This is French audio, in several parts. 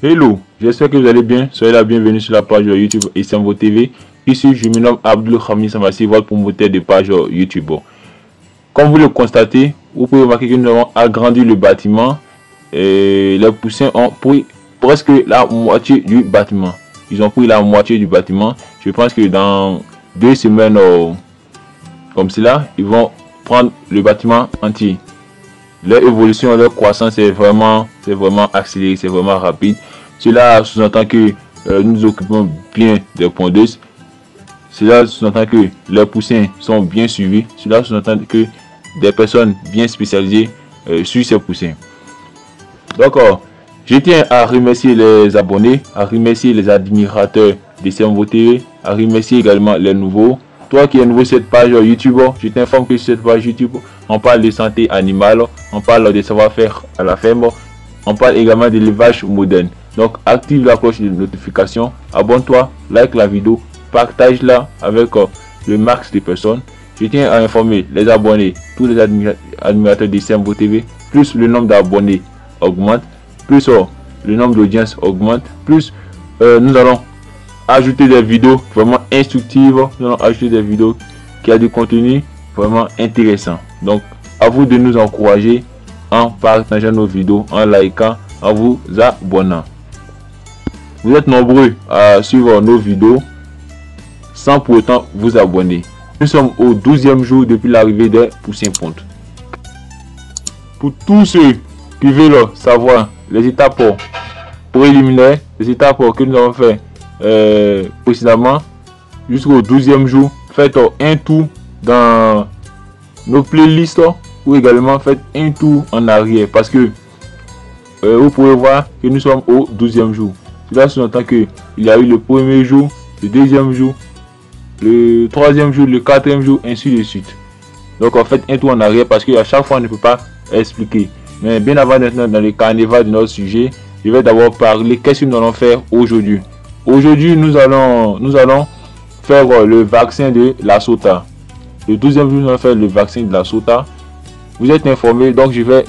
Hello, j'espère que vous allez bien. Soyez la bienvenue sur la page YouTube Istanbul TV. Ici, je me nomme Abdul Hamid Samassi, votre promoteur de page YouTube. Comme vous le constatez, vous pouvez remarquer que nous avons agrandi le bâtiment et les poussins ont pris presque la moitié du bâtiment. Ils ont pris la moitié du bâtiment. Je pense que dans 2 semaines comme cela, ils vont prendre le bâtiment entier. Leur évolution, leur croissance est vraiment accélérée, c'est vraiment rapide. Cela sous-entend que nous nous occupons bien des pondeuses. Cela sous-entend que les poussins sont bien suivis. Cela sous-entend que des personnes bien spécialisées suivent ces poussins. Donc, je tiens à remercier les abonnés, à remercier les admirateurs de Istanbul TV, à remercier également les nouveaux. Toi qui es nouveau sur cette page YouTube, je t'informe que sur cette page YouTube, on parle de santé animale, on parle de savoir-faire à la ferme, on parle également d'élevage moderne. Donc active la cloche de notification, abonne-toi, like la vidéo, partage-la avec le max de personnes. Je tiens à informer les abonnés, tous les admirateurs de Istanbul TV, plus le nombre d'abonnés augmente, plus le nombre d'audience augmente, plus nous allons ajouter des vidéos vraiment instructives, nous allons ajouter des vidéos qui a du contenu vraiment intéressant. Donc à vous de nous encourager en partageant nos vidéos, en likant, en vous abonnant. Vous êtes nombreux à suivre nos vidéos sans pour autant vous abonner. Nous sommes au 12e jour depuis l'arrivée des poussins pontes. Pour tous ceux qui veulent savoir les étapes préliminaires, les étapes que nous avons fait précédemment jusqu'au 12e jour, faites un tour dans nos playlists ou également faites un tour en arrière parce que vous pouvez voir que nous sommes au 12e jour. Cela sous-entend que il y a eu le premier jour, le deuxième jour, le troisième jour, le quatrième jour, ainsi de suite. Donc en fait un tour en arrière parce qu'à chaque fois on ne peut pas expliquer. Mais bien avant d'être dans le carnaval de notre sujet, je vais d'abord parler qu'est-ce que nous allons faire aujourd'hui. Aujourd'hui nous allons faire le vaccin de la Sota. Le 12e jour nous allons faire le vaccin de la Sota. Vous êtes informés, donc je vais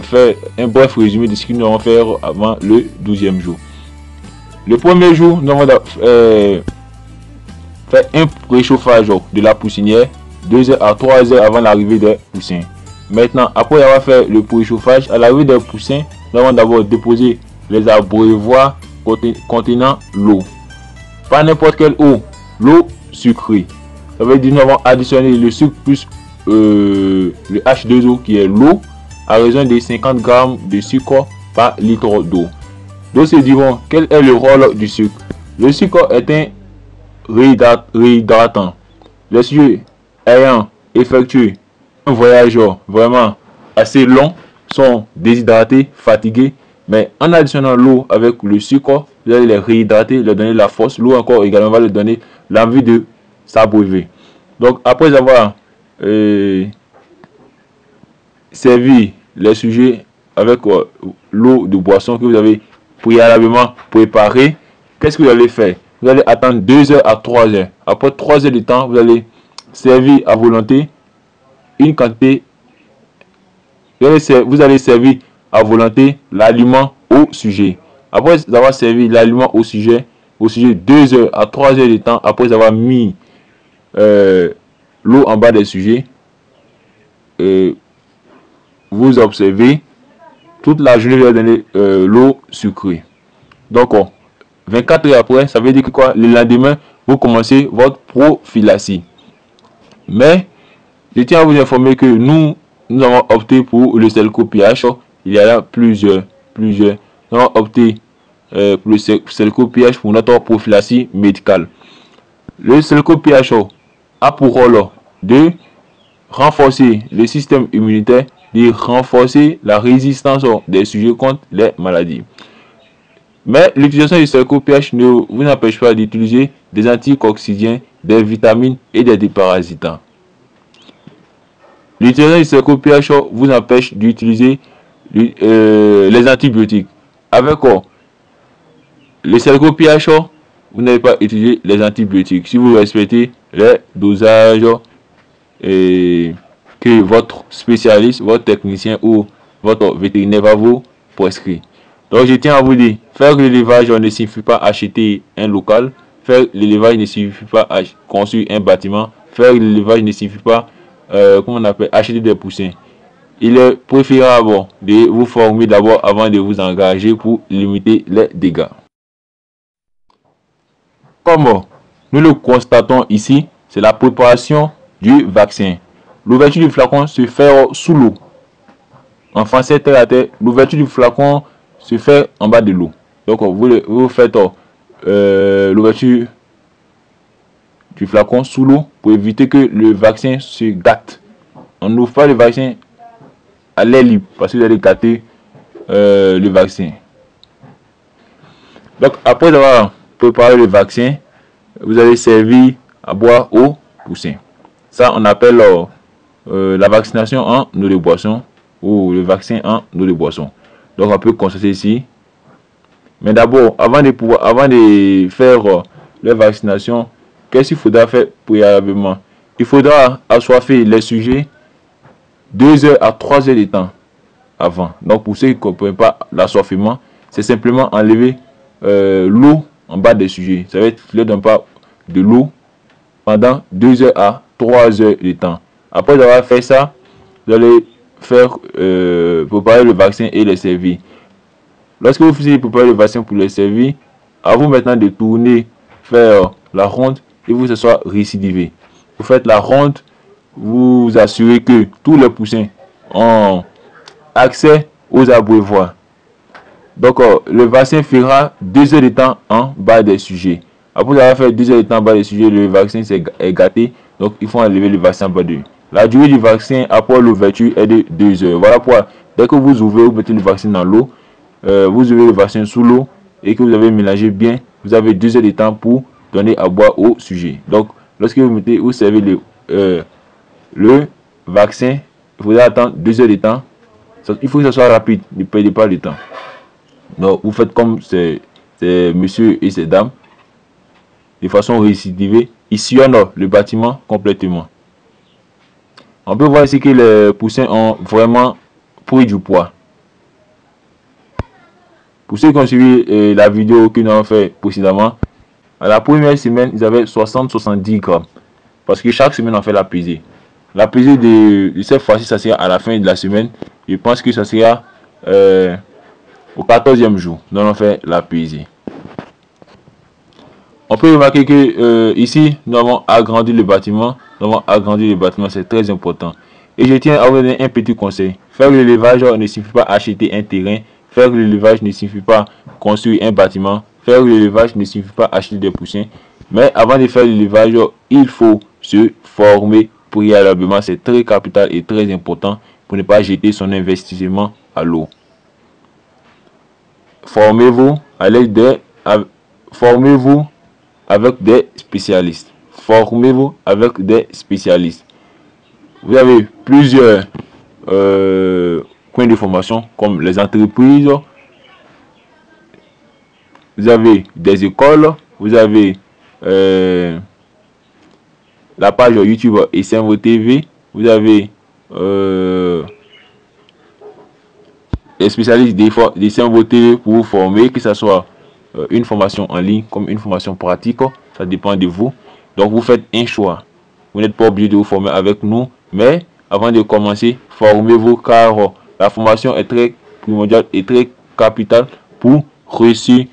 faire un bref résumé de ce que nous allons faire avant le 12e jour. Le premier jour, nous allons faire un préchauffage de la poussinière 2 heures à 3 heures avant l'arrivée des poussins. Maintenant, après avoir fait le préchauffage, à l'arrivée des poussins, nous allons d'abord déposer les abreuvoirs contenant l'eau. Pas n'importe quelle eau, l'eau sucrée. Ça veut dire que nous allons additionner le sucre plus le H2O qui est l'eau à raison de 50 grammes de sucre par litre d'eau. Donc se diront quel est le rôle du sucre. Le sucre est un réhydratant. Les sujets ayant effectué un voyage vraiment assez long sont déshydratés, fatigués, mais en additionnant l'eau avec le sucre, vous allez les réhydrater, leur donner la force. L'eau encore également va leur donner l'envie de s'abreuver. Donc après avoir servi les sujets avec l'eau de boisson que vous avez préalablement préparée, qu'est-ce que vous allez faire? Vous allez attendre 2 heures à 3 heures. Après 3 heures de temps, vous allez servir à volonté une quantité. Vous allez servir à volonté l'aliment au sujet. Après avoir servi l'aliment au sujet 2 heures à 3 heures de temps, après avoir mis l'eau en bas des sujets, vous observez toute la journée vous allez donner l'eau sucrée. Donc 24 heures après, ça veut dire que quoi, le lendemain vous commencez votre prophylaxie. Mais je tiens à vous informer que nous avons opté pour le Selco-PH. Il y a là plusieurs. Nous avons opté pour le Selco-PH pour notre prophylaxie médicale. Le Selco-PH a pour rôle de renforcer le système immunitaire, de renforcer la résistance des sujets contre les maladies. Mais l'utilisation du Selco-PH ne vous empêche pas d'utiliser des anticoccidiens, des vitamines et des déparasitants. L'utilisation du Selco-PH vous empêche d'utiliser les antibiotiques. Avec le Selco-PH, vous n'avez pas utilisé les antibiotiques si vous respectez les dosages que votre spécialiste, votre technicien ou votre vétérinaire va vous prescrire. Donc je tiens à vous dire, faire l'élevage ne signifie pas acheter un local. Faire l'élevage ne signifie pas construire un bâtiment. Faire l'élevage ne signifie pas, comment on appelle, acheter des poussins. Il est préférable de vous former d'abord avant de vous engager pour limiter les dégâts. Comme nous le constatons ici, c'est la préparation du vaccin. L'ouverture du flacon se fait sous l'eau. En français terre à terre, l'ouverture du flacon se fait en bas de l'eau. Donc vous faites l'ouverture du flacon sous l'eau pour éviter que le vaccin se gâte. On n'ouvre pas le vaccin à l'air libre parce que vous allez gâter le vaccin. Donc après avoir préparé le vaccin, vous allez servir à boire au poussin. Ça on appelle la vaccination en eau de boisson ou le vaccin en eau de boisson. Donc on peut constater ici. Mais d'abord, avant de faire la vaccination, qu'est-ce qu'il faudra faire préalablement? Il faudra assoiffer les sujets 2 heures à 3 heures de temps avant. Donc pour ceux qui ne comprennent pas l'assoiffement, c'est simplement enlever l'eau en bas des sujets. Ça va être ne donne pas de l'eau pendant 2 heures à 3 heures de temps. Après avoir fait ça, vous allez faire préparer le vaccin et le servir. Lorsque vous finissez de préparer le vaccin pour le servir, à vous maintenant de tourner, faire la ronde et vous asseoir récidivé. Vous faites la ronde, vous assurez que tous les poussins ont accès aux abreuvoirs. Donc le vaccin fera 2 heures de temps en bas des sujets. Après avoir fait 2 heures de temps en bas des sujets, le vaccin est gâté. Donc il faut enlever le vaccin en bas de lui. La durée du vaccin après l'ouverture est de 2 heures. Voilà pourquoi dès que vous ouvrez, vous mettez le vaccin dans l'eau. Vous ouvrez le vaccin sous l'eau et que vous avez mélangé bien, vous avez 2 heures de temps pour donner à boire au sujet. Donc lorsque vous servez le vaccin, il faudra attendre 2 heures de temps. Il faut que ce soit rapide, ne perdez pas le temps. Donc vous faites comme ces messieurs et ces dames de façon récidivée. Ils sillonnent le bâtiment complètement. On peut voir ici que les poussins ont vraiment pris du poids. Pour ceux qui ont suivi la vidéo que nous avons fait précédemment, à la première semaine, ils avaient 60-70 grammes. Parce que chaque semaine, on fait la pesée. La pesée de cette fois-ci, ça sera à la fin de la semaine. Je pense que ça sera au 14e jour. Nous allons faire la pesée. On peut remarquer que ici, nous avons agrandi le bâtiment. Nous avons agrandi le bâtiment, c'est très important. Et je tiens à vous donner un petit conseil. Faire l'élevage ne signifie pas acheter un terrain. Faire l'élevage ne signifie pas construire un bâtiment. Faire l'élevage ne signifie pas acheter des poussins. Mais avant de faire l'élevage, il faut se former préalablement. C'est très capital et très important pour ne pas jeter son investissement à l'eau. Formez-vous avec des spécialistes. Formez-vous avec des spécialistes. Vous avez plusieurs coins de formation comme les entreprises, vous avez des écoles, vous avez la page YouTube ISEMVO TV, vous avez les spécialistes d'ISEMVO TV pour vous former, que ce soit une formation en ligne comme une formation pratique, ça dépend de vous. Donc vous faites un choix. Vous n'êtes pas obligé de vous former avec nous, mais avant de commencer, formez-vous car la formation est très primordiale et très capitale pour réussir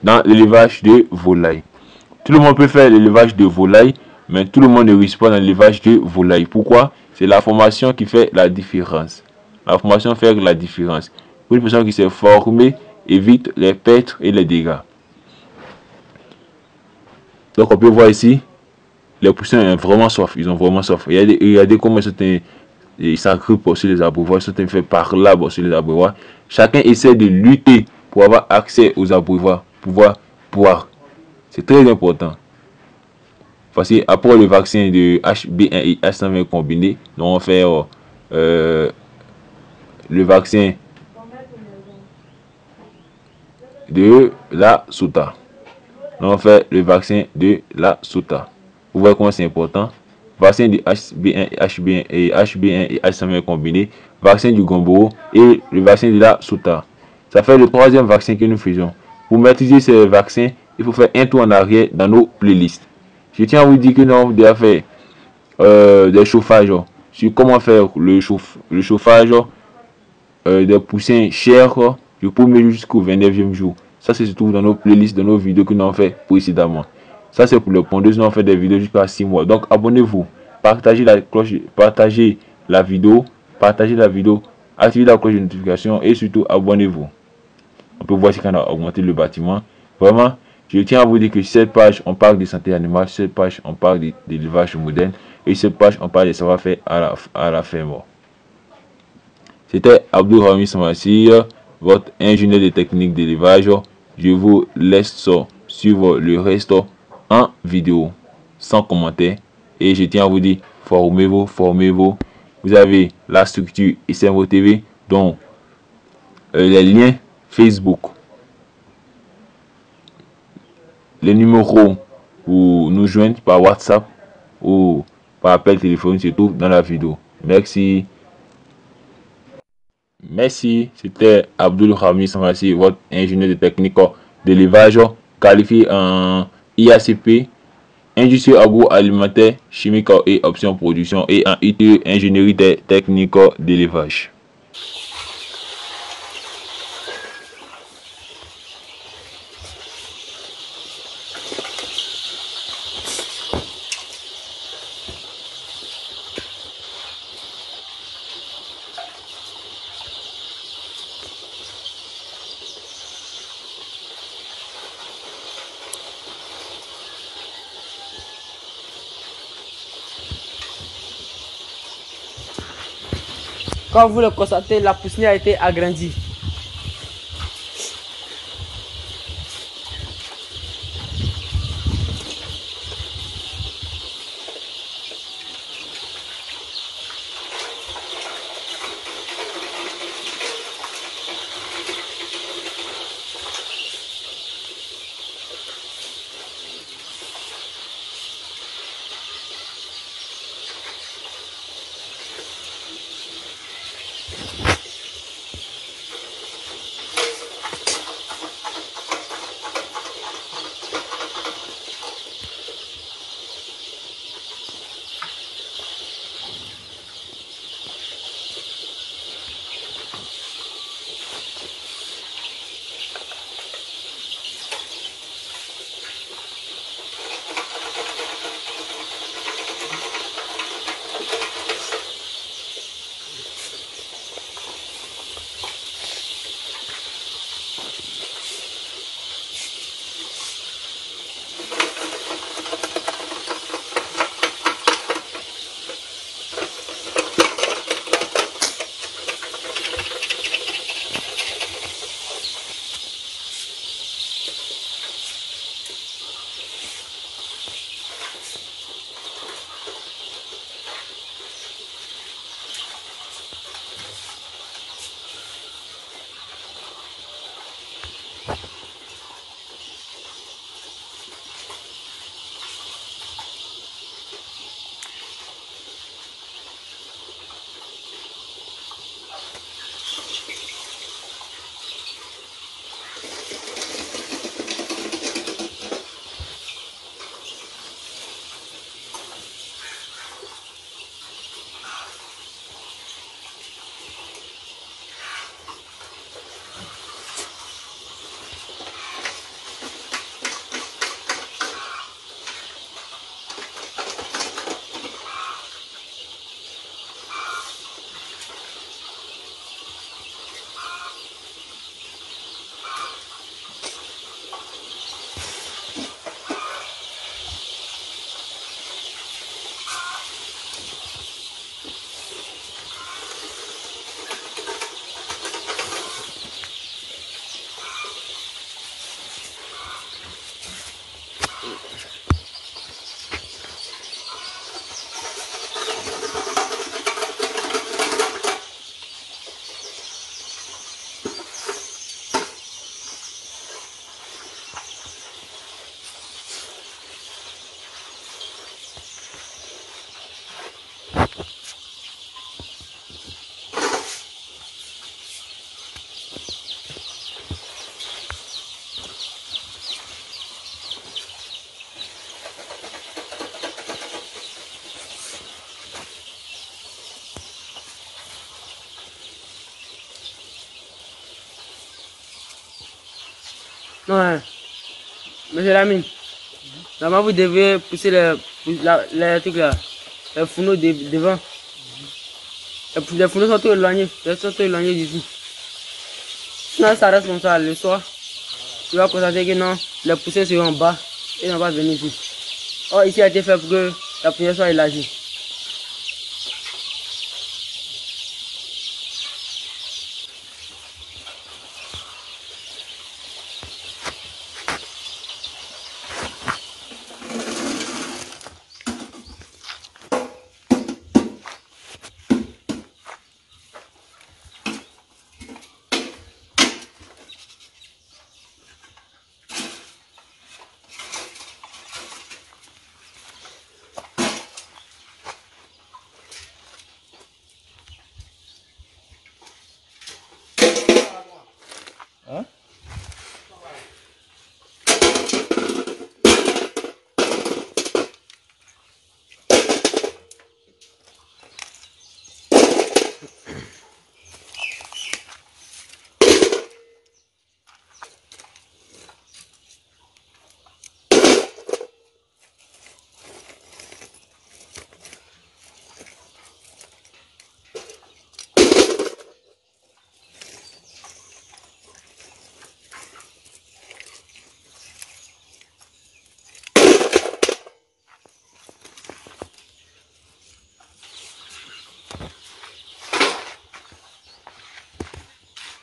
dans l'élevage de volailles. Tout le monde peut faire l'élevage de volailles, mais tout le monde ne réussit pas dans l'élevage de volailles. Pourquoi? C'est la formation qui fait la différence. La formation fait la différence. Pour une personne qui s'est formée, évite les pertes et les dégâts. Donc on peut voir ici, les poussins ont vraiment soif. Ils ont vraiment soif. Regardez comment ils s'agrippent sur les abreuvoirs. Ils sont fait par là sur les abreuvoirs. Chacun essaie de lutter pour avoir accès aux abreuvoirs, pouvoir boire. C'est très important. Parce que après le vaccin de HB1 et H120 combiné, nous allons faire le vaccin de la Sota. Nous allons faire le vaccin de la Sota. Vous voyez comment c'est important. Vaccin de HB1 et H120 combiné, vaccin du Gombo et le vaccin de la Sota. Ça fait le troisième vaccin que nous faisons. Pour maîtriser ces vaccins, il faut faire un tour en arrière dans nos playlists. Je tiens à vous dire que nous avons déjà fait des chauffages sur comment faire le chauffage des poussins chers du 1er jour jusqu'au 29e jour. Ça, c'est surtout dans nos playlists, dans nos vidéos que nous avons fait précédemment. Ça, c'est pour les pondeuses. Nous avons fait des vidéos jusqu'à 6 mois. Donc, abonnez-vous, partagez la cloche, partagez la vidéo, activez la cloche de notification et surtout abonnez-vous. On peut voir si on a augmenté le bâtiment. Vraiment, je tiens à vous dire que sur cette page, on parle de santé animale, sur cette page, on parle d'élevage moderne et sur cette page, on parle de savoir-faire à la ferme. C'était Abdul Rami Samassi, votre ingénieur de technique d'élevage. Je vous laisse suivre le reste en vidéo, sans commentaire. Et je tiens à vous dire, formez-vous, formez-vous. Vous avez la structure ISMVO TV, dont les liens Facebook, les numéros pour nous joindre par WhatsApp ou par appel téléphonique, se trouvent dans la vidéo. Merci. Merci, c'était Abdul Rami Samassi, votre ingénieur de technique d'élevage qualifié en IACP, industrie agroalimentaire, chimique et option production, et en ITE, ingénierie des techniques d'élevage. Comme vous le constatez, la poussinière a été agrandie. Non, hein. Monsieur Lamine, normalement vous devez pousser les trucs là, les fourneaux devant. Les fourneaux sont trop éloignés, d'ici. Sinon ça reste comme ça le soir. Tu vas constater que non, les poussières seront en bas et on va venir ici. Oh, ici a été fait pour que la poussière soit élargie. Hein?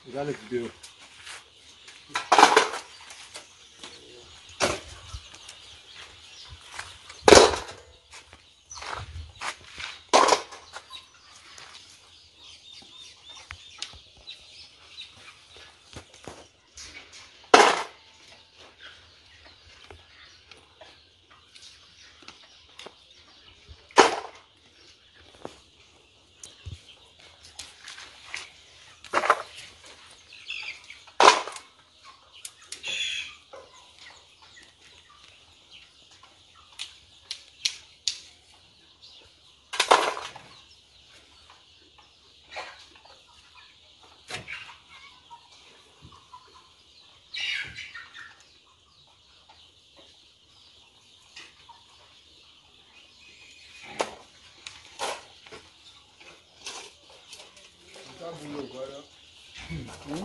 Regarde la vidéo.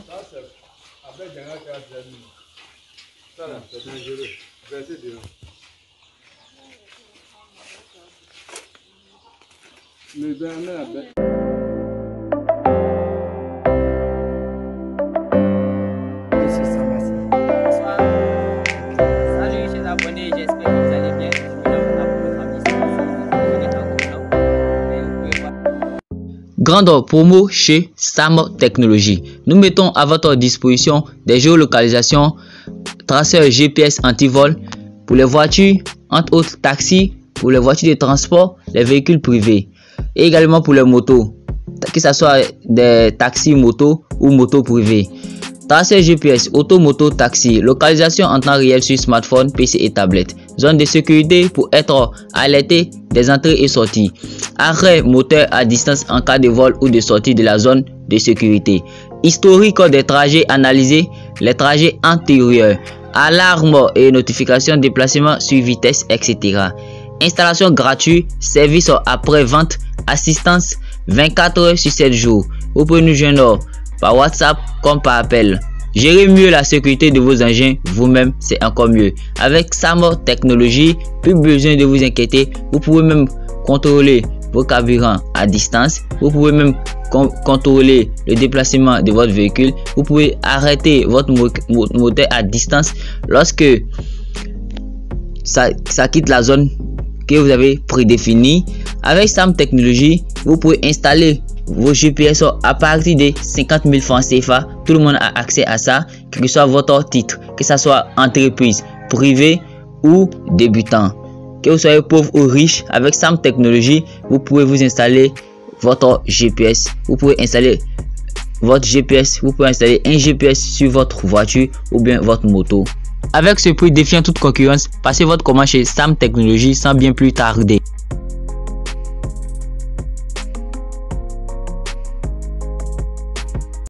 Ça, c'est avec des gens qui ont fait ça, là, c'est dangereux. Versez dedans. Mais ben, la bête. Salut chers abonnés, j'espère que vous allez bien. Grande promo chez Sam Technologies. Nous mettons à votre disposition des géolocalisations, traceurs GPS anti-vol pour les voitures, entre autres taxis, pour les voitures de transport, les véhicules privés et également pour les motos, que ce soit des taxis motos ou motos privées. Traceur GPS, auto, moto, taxi, localisation en temps réel sur smartphone, PC et tablette. Zone de sécurité pour être alerté des entrées et sorties. Arrêt moteur à distance en cas de vol ou de sortie de la zone de sécurité. Historique des trajets analysés, les trajets antérieurs. Alarme et notification, déplacement sur vitesse, etc. Installation gratuite, service après-vente, assistance 24 heures sur 7 jours. Vous pouvez nous joindre par WhatsApp comme par appel. Gérez mieux la sécurité de vos engins vous-même, c'est encore mieux. Avec Sam Technologies, plus besoin de vous inquiéter. Vous pouvez même contrôler vos carburants à distance. Vous pouvez même contrôler le déplacement de votre véhicule. Vous pouvez arrêter votre moteur à distance lorsque ça quitte la zone que vous avez prédéfinie. Avec Sam Technologies, vous pouvez installer vos GPS à partir de 50 000 francs CFA. Tout le monde a accès à ça, quel que soit votre titre, que ce soit entreprise, privée ou débutant. Que vous soyez pauvre ou riche, avec Sam Technologies, vous pouvez vous installer votre GPS. Vous pouvez installer votre GPS, vous pouvez installer un GPS sur votre voiture ou bien votre moto. Avec ce prix défiant toute concurrence, passez votre commande chez Sam Technologies sans bien plus tarder.